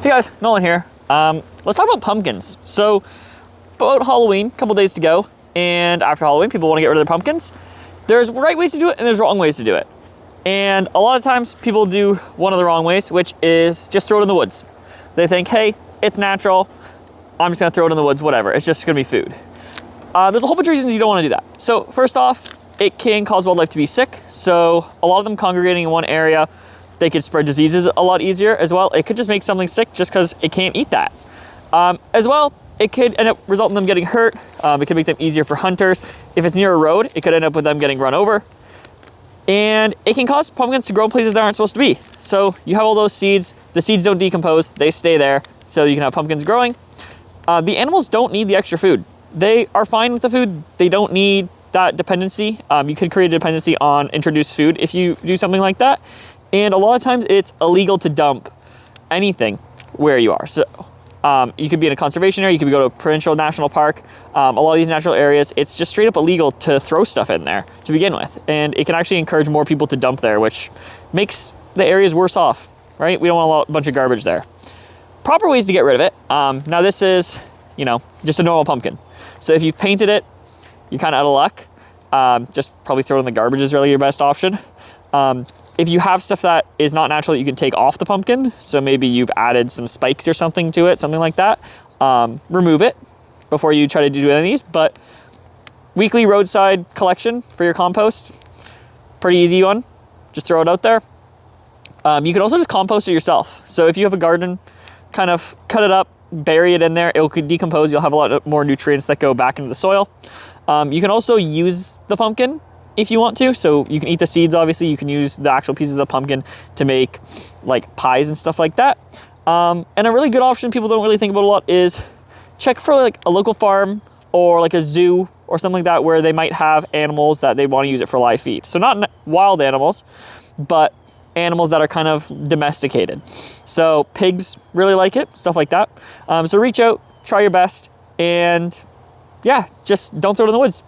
Hey guys, Nolan here. Let's talk about pumpkins. So, about Halloween, a couple days to go, and after Halloween, people want to get rid of their pumpkins. There's right ways to do it, and there's wrong ways to do it. And a lot of times, people do one of the wrong ways, which is just throw it in the woods. They think, hey, it's natural, I'm just gonna throw it in the woods, whatever, it's just gonna be food. There's a whole bunch of reasons you don't wanna do that. So first off, it can cause wildlife to be sick. So a lot of them congregating in one area, they could spread diseases a lot easier as well. It could just make something sick just because it can't eat that. As well, it could end up resulting in them getting hurt. It could make them easier for hunters. If it's near a road, it could end up with them getting run over. And it can cause pumpkins to grow in places they aren't supposed to be. So you have all those seeds, the seeds don't decompose, they stay there, so you can have pumpkins growing. The animals don't need the extra food. They are fine with the food. They don't need that dependency. You could create a dependency on introduced food if you do something like that. And a lot of times it's illegal to dump anything where you are. So you could be in a conservation area, you could go to a Provincial national park. A lot of these natural areas, it's just straight up illegal to throw stuff in there to begin with. And it can actually encourage more people to dump there, which makes the areas worse off, right? We don't want a bunch of garbage there. Proper ways to get rid of it. Now this is, just a normal pumpkin. So if you've painted it, you're kind of out of luck. Just probably throw it in the garbage is really your best option. If you have stuff that is not natural, you can take off the pumpkin. So maybe you've added some spikes or something to it, something like that. Remove it before you try to do any of these. But weekly roadside collection for your compost, pretty easy one. Just throw it out there. You can also just compost it yourself. So if you have a garden, kind of cut it up, bury it in there. It could decompose. You'll have a lot more nutrients that go back into the soil. You can also use the pumpkin if you want to. So you can eat the seeds, obviously. You can use the actual pieces of the pumpkin to make like pies and stuff like that. And a really good option people don't really think about a lot is check for like a local farm or like a zoo or something like that where they might have animals that they want to use it for live feed. So not wild animals, but animals that are kind of domesticated. So pigs really like it, stuff like that. So reach out, try your best, and yeah, just don't throw it in the woods.